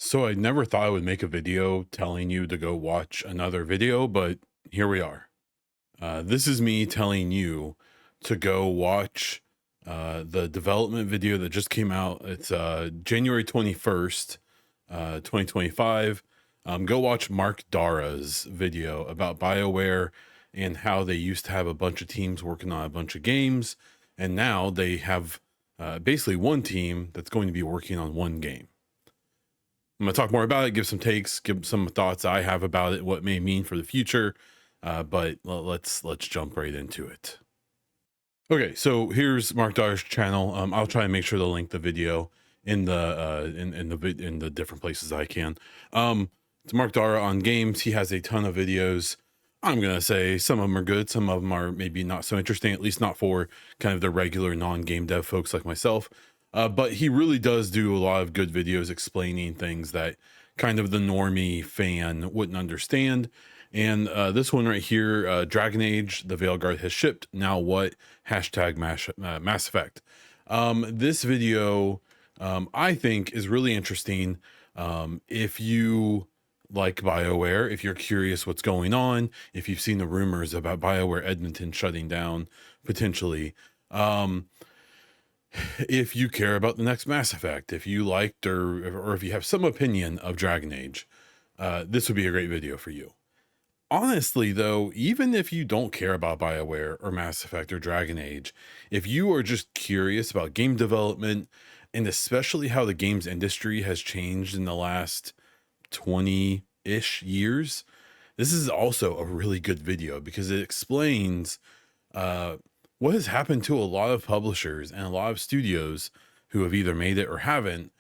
So I never thought I would make a video telling you to go watch another video, but here we are. This is me telling you to go watch the development video that just came out. It's January 21st, 2025. Go watch Mark Darrah's video about BioWare and how they used to have a bunch of teams working on a bunch of games. And now they have basically one team that's going to be working on one game. I'm going to talk more about it, give some takes, give some thoughts I have about it, what it may mean for the future. But let's jump right into it. Okay, so here's Mark Darrah's channel. I'll try and make sure to link the video in the in the different places I can. It's Mark Darrah on games. He has a ton of videos. I'm gonna say some of them are good, some of them are maybe not so interesting, at least not for kind of the regular non-game dev folks like myself. But he really does do a lot of good videos explaining things that kind of the normie fan wouldn't understand. And this one right here, Dragon Age The Veilguard has shipped. Now what? Hashtag Mass Effect. This video, I think, is really interesting. If you like BioWare, if you're curious what's going on, if you've seen the rumors about BioWare Edmonton shutting down potentially, if you care about the next Mass Effect, if you liked or if you have some opinion of Dragon Age, this would be a great video for you. Honestly, though, even if you don't care about BioWare or Mass Effect or Dragon Age, if you are just curious about game development and especially how the games industry has changed in the last 20-ish years, this is also a really good video because it explains what has happened to a lot of publishers and a lot of studios who have either made it or haven't,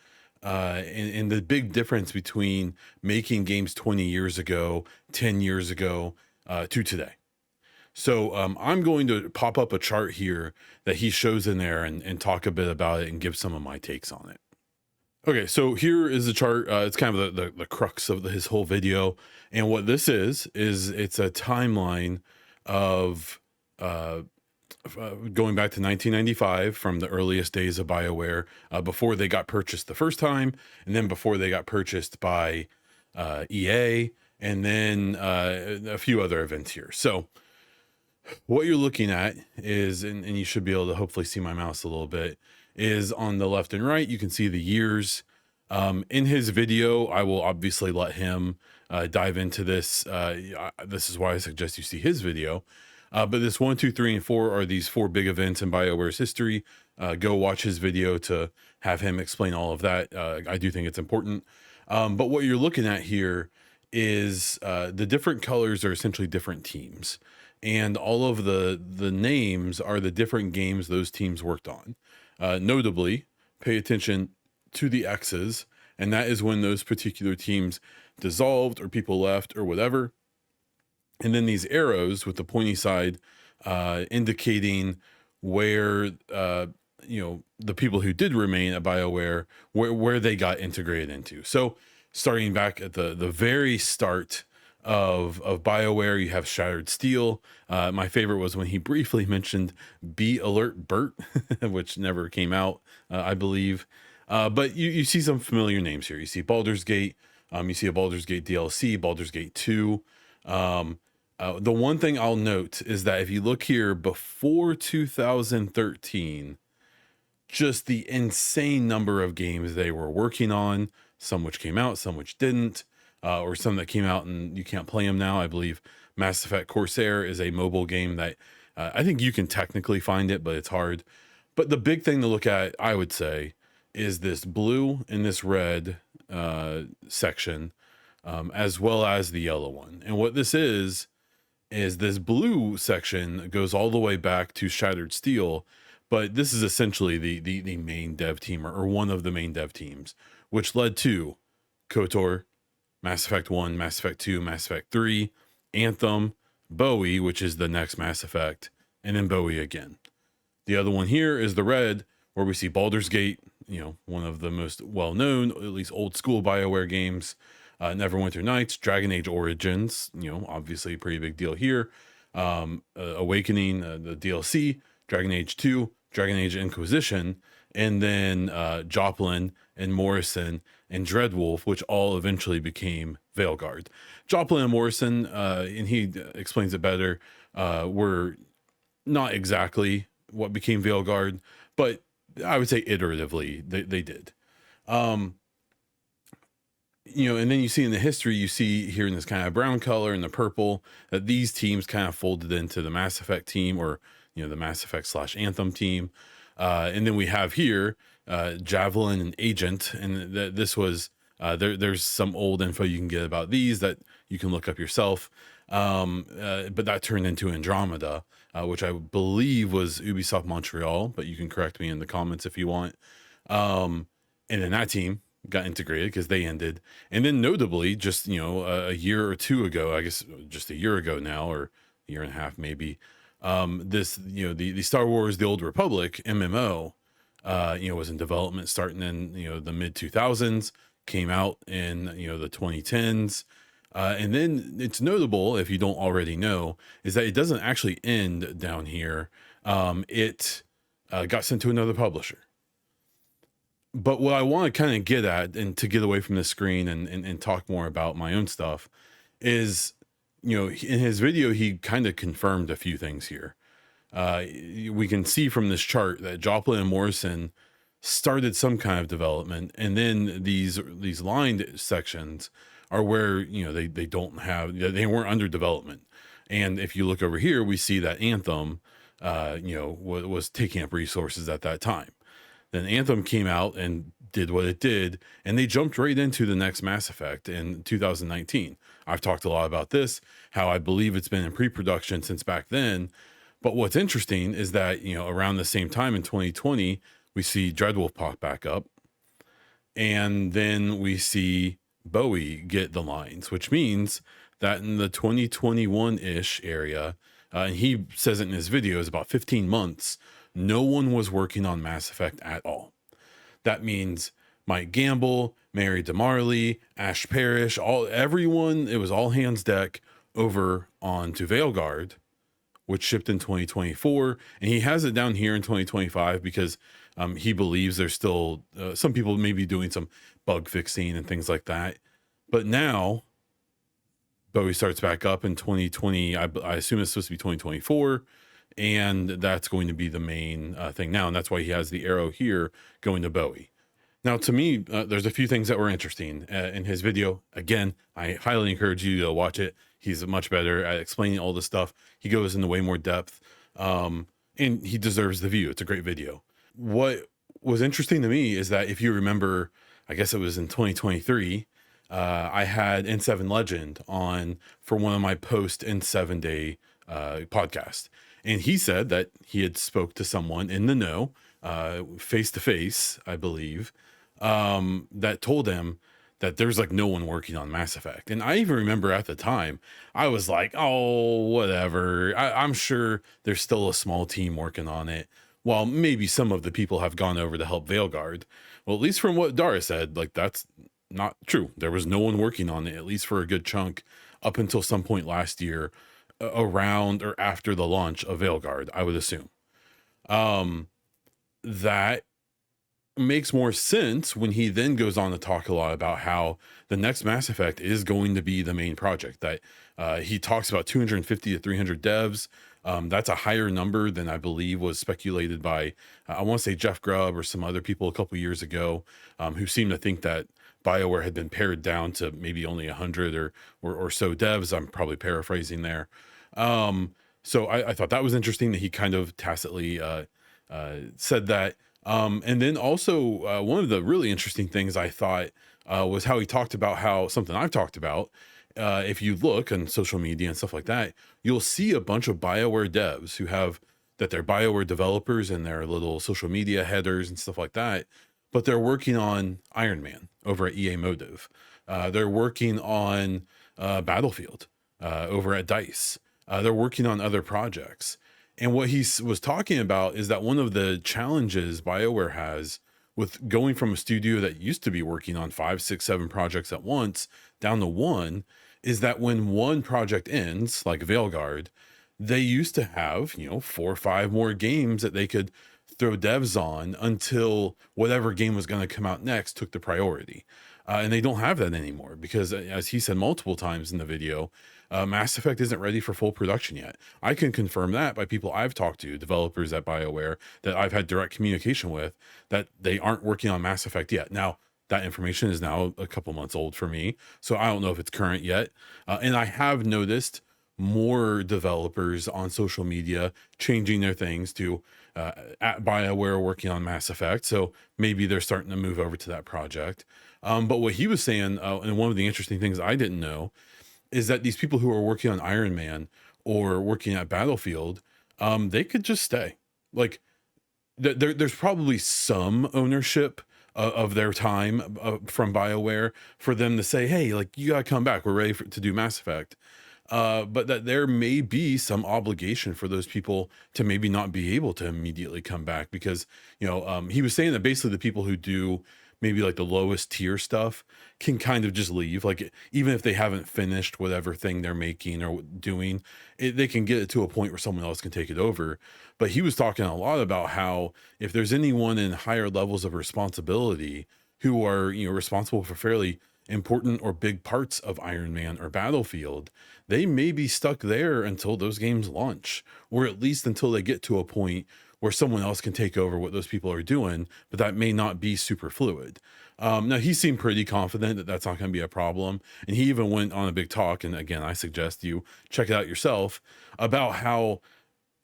and the big difference between making games 20 years ago, 10 years ago, to today. So I'm going to pop up a chart here that he shows in there and talk a bit about it and give some of my takes on it. Okay, so here is the chart. It's kind of the crux of his whole video. And what this is it's a timeline of going back to 1995 from the earliest days of BioWare, before they got purchased the first time, and then before they got purchased by EA, and then a few other events here. So what you're looking at is, and you should be able to hopefully see my mouse a little bit, is on the left and right, you can see the years. In his video, I will obviously let him dive into this. This is why I suggest you see his video. But this 1, 2, 3, and 4 are these 4 big events in BioWare's history. Go watch his video to have him explain all of that. I do think it's important. But what you're looking at here is the different colors are essentially different teams. And all of the names are the different games those teams worked on. Notably, pay attention to the X's, and that is when those particular teams dissolved or people left or whatever. And then these arrows with the pointy side indicating where the people who did remain at BioWare, where they got integrated into. So starting back at the very start of BioWare, you have Shattered Steel. My favorite was when he briefly mentioned Be Alert Bert, which never came out, I believe. But you see some familiar names here. You see Baldur's Gate. You see a Baldur's Gate DLC, Baldur's Gate 2. The one thing I'll note is that if you look here before 2013, just the insane number of games they were working on, some which came out, some which didn't, or some that came out and you can't play them now. I believe Mass Effect Corsair is a mobile game that I think you can technically find it, but it's hard. But the big thing to look at, I would say, is this blue and this red section, as well as the yellow one. And what this is this blue section goes all the way back to Shattered Steel, but this is essentially the main dev team or one of the main dev teams, which led to KOTOR, Mass Effect 1, Mass Effect 2, Mass Effect 3, Anthem, Bowie, which is the next Mass Effect, and then Bowie again. The other one here is the red, where we see Baldur's Gate, one of the most well-known, at least old school BioWare games. Neverwinter Nights, Dragon Age Origins, obviously a pretty big deal here. Awakening, the DLC, Dragon Age 2, Dragon Age Inquisition, and then Joplin and Morrison and Dreadwolf, which all eventually became Veilguard. Joplin and Morrison, and he explains it better, were not exactly what became Veilguard, but I would say iteratively they did. And then you see in the history, you see here in this kind of brown color and the purple, that these teams kind of folded into the Mass Effect team, or, the Mass Effect / Anthem team. And then we have here, Javelin and Agent. And this was, there's some old info you can get about these that you can look up yourself. But that turned into Andromeda, which I believe was Ubisoft Montreal, but you can correct me in the comments if you want. And then that team got integrated because they ended. And then notably, just a year or two ago, I guess just a year ago now, or a year and a half maybe, this the Star Wars The Old Republic MMO was in development starting in the mid 2000s, came out in the 2010s. And then it's notable, if you don't already know, is that it doesn't actually end down here. It got sent to another publisher. But what I want to kind of get at, and to get away from the screen and talk more about my own stuff, is, in his video, he kind of confirmed a few things here. We can see from this chart that Joplin and Morrison started some kind of development, and then these lined sections are where they don't have, they weren't under development. And if you look over here, we see that Anthem was taking up resources at that time. Then Anthem came out and did what it did, and they jumped right into the next Mass Effect in 2019. I've talked a lot about this, how I believe it's been in pre-production since back then. But what's interesting is that around the same time in 2020, we see Dreadwolf pop back up, and then we see Bowie get the lines, which means that in the 2021-ish area, and he says it in his videos, about 15 months, no one was working on Mass Effect at all. That means Mike Gamble, Mary DeMarley, Ash Parrish, everyone, it was all hands deck over onto Veilguard, which shipped in 2024. And he has it down here in 2025 because he believes there's still some people maybe doing some bug fixing and things like that. But now Bowie starts back up in 2020. I assume it's supposed to be 2024. And that's going to be the main thing now. And that's why he has the arrow here going to Bowie. Now, to me, there's a few things that were interesting in his video. Again, I highly encourage you to watch it. He's much better at explaining all this stuff. He goes into way more depth, and he deserves the view. It's a great video. What was interesting to me is that if you remember, I guess it was in 2023, I had N7 Legend on for one of my post N7 day podcast. And he said that he had spoke to someone in the know, face to face, I believe, that told him that there's like no one working on Mass Effect. And I even remember at the time, I was like, oh, whatever. I'm sure there's still a small team working on it. While maybe some of the people have gone over to help Veilguard. Well, at least from what Darrah said, like that's not true. There was no one working on it, at least for a good chunk, up until some point last year, around or after the launch of Veilguard, I would assume. That makes more sense when he then goes on to talk a lot about how the next Mass Effect is going to be the main project. That he talks about 250 to 300 devs. That's a higher number than I believe was speculated by, I want to say Jeff Grubb or some other people a couple years ago, who seemed to think that BioWare had been pared down to maybe only 100 or so devs. I'm probably paraphrasing there. So I thought that was interesting that he kind of tacitly said that. And then also one of the really interesting things I thought was how he talked about how something I've talked about. If you look on social media and stuff like that, you'll see a bunch of BioWare devs who have that they're BioWare developers and their little social media headers and stuff like that. But they're working on Iron Man over at EA Motive. They're working on Battlefield over at DICE. They're working on other projects. And what he was talking about is that one of the challenges BioWare has with going from a studio that used to be working on 5, 6, 7 projects at once down to one is that when one project ends, like Veilguard, they used to have, 4 or 5 more games that they could throw devs on until whatever game was going to come out next took the priority. And they don't have that anymore because, as he said multiple times in the video, Mass Effect isn't ready for full production yet. I can confirm that by people I've talked to, developers at BioWare that I've had direct communication with, that they aren't working on Mass Effect yet. Now, that information is now a couple months old for me, so I don't know if it's current yet. And I have noticed more developers on social media changing their things to at BioWare working on Mass Effect. So maybe they're starting to move over to that project. But what he was saying, and one of the interesting things I didn't know, is that these people who are working on Iron Man or working at Battlefield, they could just stay. Like there's probably some ownership of their time from BioWare for them to say, hey, like you gotta come back. We're ready to do Mass Effect. But that there may be some obligation for those people to maybe not be able to immediately come back because, he was saying that basically the people who do maybe like the lowest tier stuff can kind of just leave. Like even if they haven't finished whatever thing they're making or doing, they can get it to a point where someone else can take it over. But he was talking a lot about how if there's anyone in higher levels of responsibility who are, responsible for fairly important or big parts of Iron Man or Battlefield, they may be stuck there until those games launch, or at least until they get to a point where someone else can take over what those people are doing, but that may not be super fluid. Now, he seemed pretty confident that that's not going to be a problem. And he even went on a big talk. And again, I suggest you check it out yourself about how,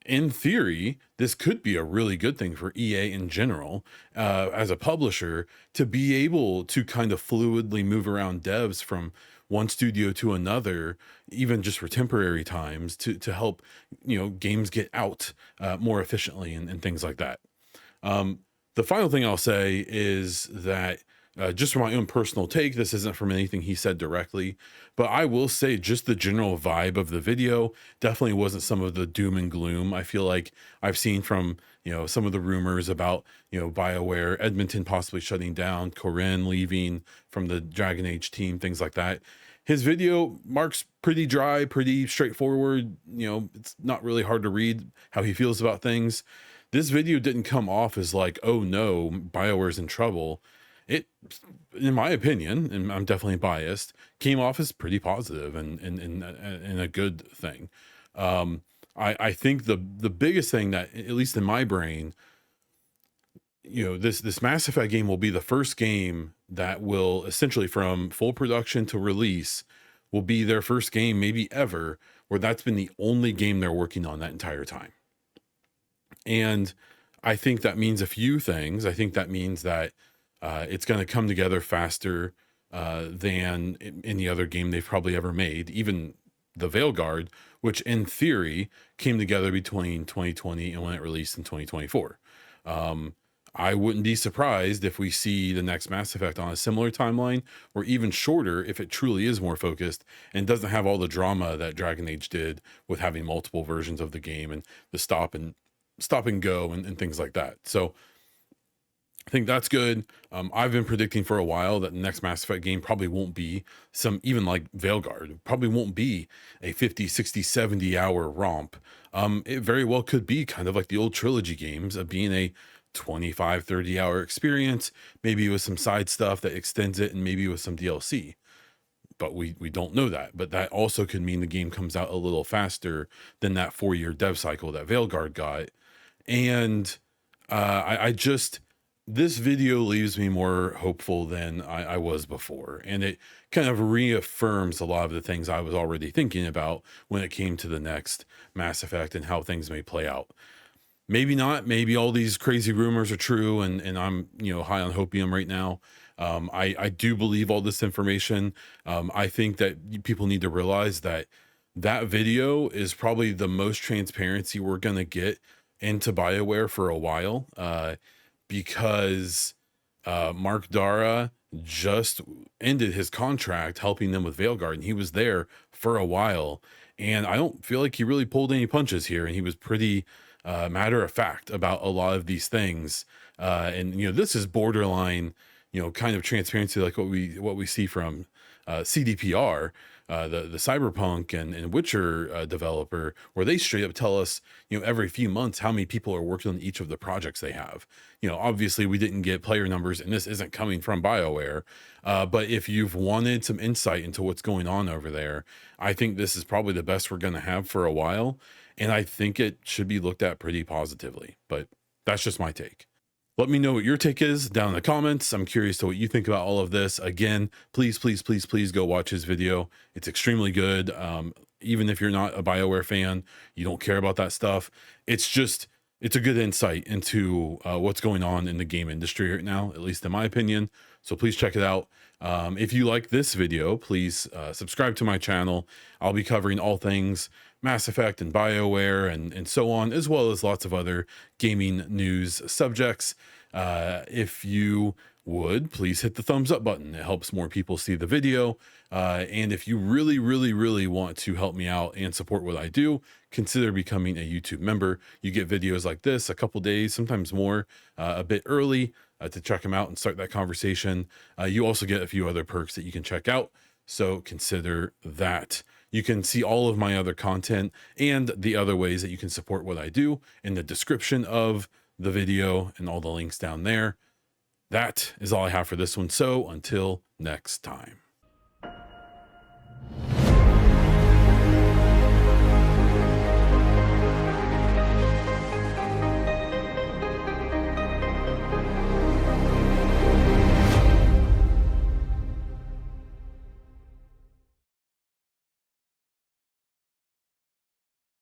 in theory, this could be a really good thing for EA in general, as a publisher, to be able to kind of fluidly move around devs from one studio to another, even just for temporary times, to help games get out more efficiently and things like that. The final thing I'll say is that, just from my own personal take, this isn't from anything he said directly, but I will say just the general vibe of the video definitely wasn't some of the doom and gloom I feel like I've seen from, some of the rumors about, BioWare, Edmonton possibly shutting down, Corinne leaving from the Dragon Age team, things like that. His video, Mark's pretty dry, pretty straightforward. It's not really hard to read how he feels about things. This video didn't come off as like, oh no, BioWare's in trouble. It, in my opinion, and I'm definitely biased, came off as pretty positive and a good thing. I think the biggest thing that, at least in my brain, this Mass Effect game will be the first game that will essentially, from full production to release, will be their first game maybe ever where that's been the only game they're working on that entire time. And I think that means a few things. I think that means that it's going to come together faster than any other game they've probably ever made, even The Veilguard, which in theory came together between 2020 and when it released in 2024. I wouldn't be surprised if we see the next Mass Effect on a similar timeline, or even shorter if it truly is more focused and doesn't have all the drama that Dragon Age did with having multiple versions of the game and the stop and go and things like that. So I think that's good. I've been predicting for a while that the next Mass Effect game probably won't be even like Veilguard, probably won't be a 50, 60, 70 hour romp. It very well could be kind of like the old trilogy games of being a 25, 30 hour experience, maybe with some side stuff that extends it and maybe with some DLC. But we don't know that. But that also could mean the game comes out a little faster than that 4-year dev cycle that Veilguard got. And this video leaves me more hopeful than I was before. And it kind of reaffirms a lot of the things I was already thinking about when it came to the next Mass Effect and how things may play out. Maybe not. Maybe all these crazy rumors are true, and I'm high on hopium right now. I do believe all this information. I think that people need to realize that video is probably the most transparency we're gonna get into BioWare for a while, because Mark Darrah just ended his contract helping them with Veilguard, and he was there for a while. And I don't feel like he really pulled any punches here, and he was pretty matter of fact about a lot of these things. And this is borderline, kind of transparency, like what we see from CDPR, the Cyberpunk and Witcher developer, where they straight up tell us, every few months how many people are working on each of the projects they have. Obviously we didn't get player numbers, and this isn't coming from BioWare. But if you've wanted some insight into what's going on over there, I think this is probably the best we're going to have for a while. And I think it should be looked at pretty positively, but that's just my take. Let me know what your take is down in the comments. I'm curious to what you think about all of this. Again, please, please, please, please go watch his video. It's extremely good. Even if you're not a BioWare fan, you don't care about that stuff. It's a good insight into what's going on in the game industry right now, at least in my opinion. So please check it out. If you like this video, please subscribe to my channel. I'll be covering all things Mass Effect and BioWare and so on, as well as lots of other gaming news subjects. If you would, please hit the thumbs up button. It helps more people see the video. And if you really, really, really want to help me out and support what I do, consider becoming a YouTube member. You get videos like this a couple days, sometimes more, a bit early to check them out and start that conversation. You also get a few other perks that you can check out. So consider that. You can see all of my other content and the other ways that you can support what I do in the description of the video and all the links down there. That is all I have for this one. So until next time.